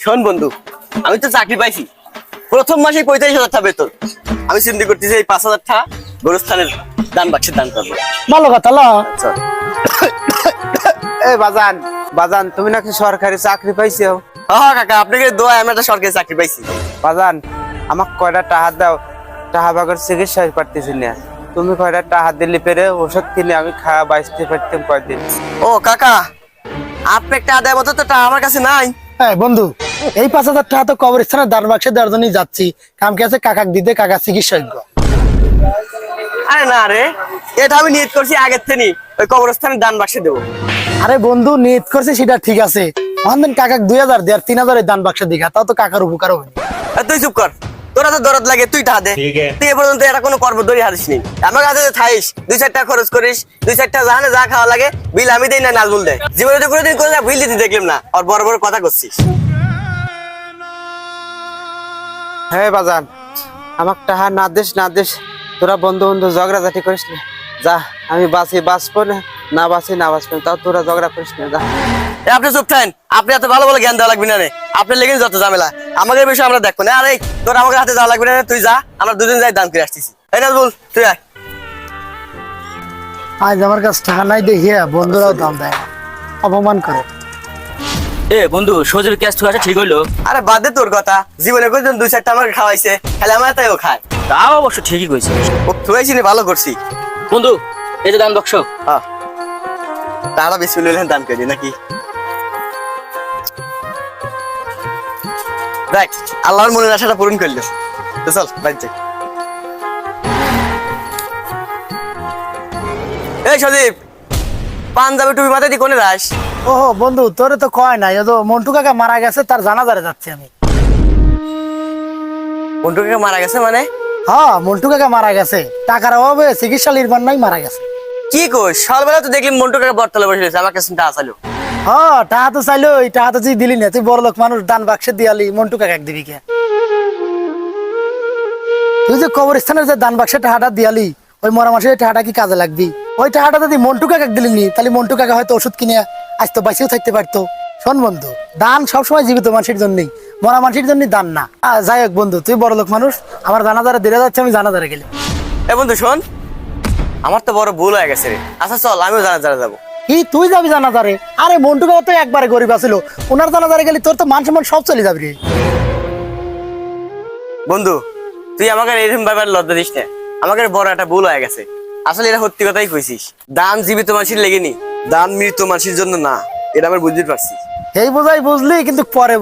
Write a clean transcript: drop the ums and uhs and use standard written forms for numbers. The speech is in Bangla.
শোন বন্ধু, আমি তো চাকরি পাইছি, প্রথম মাসে 45,000 টাকা বেতন। আমি চিন্তা করতেছি এই 5,000 টাকা গোরস্থানের দান বাক্সে দান করবো। ভালো কথা ল। আচ্ছা এই বাজান বাজান, তুমি নাকি সরকারি চাকরি পাইছো? হ্যাঁ কাকা, আপনাকে দোয়া আমি একটা সরকারি চাকরি পাইছি। বাজান, আমাকে কয়টা টাকা দাও, টাকা বাগের চিকিৎসা করতেছি না। তুমি কয়টা টাকা দিলে পেরে ওষুধ কিনে আমি খাওয়া বাঁচতে পারতাম কয়দিন। ও কাকা, আপনি একটা আদায় মতো তো টাকা আমার কাছে নাই। হ্যাঁ বন্ধু, এই 5,000 টাকা তো কবরস্থানের দান বাক্সে দেওয়ার জন্যই যাচ্ছি। কাম কি আছে কাকাক দিতে, কাকা চিকিৎসা হইব। আরে না রে, এটা আমি নিয়ত করছি আগের থেকে ওই কবরস্থানের দান বাক্সে দেবো। আরে বন্ধু, নিয়ত করছে সেটা ঠিক আছে, অনেক কাকাক 2,000 দেয় আর 3,000 দান বাক্সে দিঘা, তাও তো কাকার উপকার হবে। তুই চুপ কর, তোরা তো দরদ লাগে, তুই টাকা দে। তুই এ পর্যন্ত এটা কোনো কর্মদরি হারিস নি। আমার কাছে থাইস 2-4 টাকা খরচ করিস, 2-4 টাকা জাহানে যা খাওয়া লাগে বিল আমি দেই না, নাজমুল দেয়। জীবনে তো কোনোদিন করলে বিল দিতে দেখলাম না, আর বড় বড় কথা করছিস। হ্যাঁ বাজান, আমাকে টাকা না দিস না দিস, তোরা বন্ধু বন্ধু ঝগড়াঝাটি করিস না। যা, আমি বাঁচি বাঁচবো না, না বাঁচি না বাঁচবো না, তাও তোরা ঝগড়া করিস না। যা আপনি চুপ থাকেন, আপনি এত ভালো ভালো জ্ঞান দেওয়া লাগবে না রে। আপনার লেগে যত ঝামেলা, আমাদের বিষয়ে আমরা দেখবো না। আরে তোর আমাকে হাতে যাওয়া লাগবে না, তুই যা, আমরা দুজন যাই দান করে আসতেছি। এই নাজমুল তুই আয়। আজ আমার কাছে টাকা নাই দেখিয়া বন্ধুরাও দাম দেয় না, অপমান করে। এ বন্ধু, সজের ক্যাশ ঠিক আছে, ঠিক হইলো? আরে বাদ দে তোর কথা, জীবনে কোনদিন 2-4 টা আমাকে খাওয়াইছে, খালি আমার তাইও খায়। তাও অবশ্য ঠিকই কইছে। ও থুয়াইছি নি, ভালো করছি। বন্ধু, এই যে দান বাক্স। হ্যাঁ, তারা বেশি লইলেন দান করি নাকি? দেখ, আল্লাহর মনের আশাটা পূরণ করলো। তো চল বাড়ি যাই। এই সজীব, পাঞ্জাবি টুপি মাথায় দিয়ে কোনে যাস? ওহো বন্ধু, তোরে তো কয় নাই, ও তো মন্টু কাকা মারা গেছে, তার জানাজারে যাচ্ছি আমি। বন্ধুকে মারা গেছে মানে? হ্যাঁ, মন্টু কাকা মারা গেছে, টাকার অভাবে চিকিৎসা নির্মাণ নাই, মারা গেছে। কি কইস? সকালবেলা তো দেখলি মন্টু কাকা বটতলে বসে রয়েছে, আমার কাছে টাকা চাইলো। হ্যাঁ, টাকা তো চাইলো, ওই টাকা তো তুই দিলি না, তুই বড় লোক মানুষ, দান বাক্সে দিয়ালি, মন্টু কাকা দিবি কে? তুই যে কবরস্থানের যে দান বাক্সে টাকাটা দিয়ালি, ওই মরা মাসের টাকাটা কি কাজে লাগবি? ওই টাকাটা যদি মন্টু কাকা দিলি নি, তাহলে মন্টু কাকা হয়তো ওষুধ কিনে আজ তো বাঁচিয়েও থাকতে পারতো। শোন বন্ধু, দান সবসময় জীবিত মানুষের জন্যই, মরা মানুষের জন্য দান না। যাই হোক বন্ধু, তুই বড় লোক মানুষ, আমার জানাজারে দেরে যাচ্ছে, আমি জানাজারে গেলে। এ বন্ধু শোন, আমার তো বড় ভুল হয়ে গেছে রে। আচ্ছা চল, আমিও জানাজারে যাবো। কি তুই যাবি জানাজারে? আরে মন্টু কাকা তো একবারে গরিব আছিল, ওনার জানাজারে গেলি তোর তো মান সম্মান সব চলে যাবি রে। বন্ধু, তুই আমাকে এরকম ব্যাপারে লজ্জা দিস না, আমাকে বড় একটা ভুল হয়ে গেছে। আসলে এটা সত্যি কথাই কইছিস, দান জীবিত মানুষের লেগেনি, দান মৃত মানুষের জন্য না, এটা আমি বুঝতে পারছি। এই বোঝাই বুঝলি, কিন্তু পরে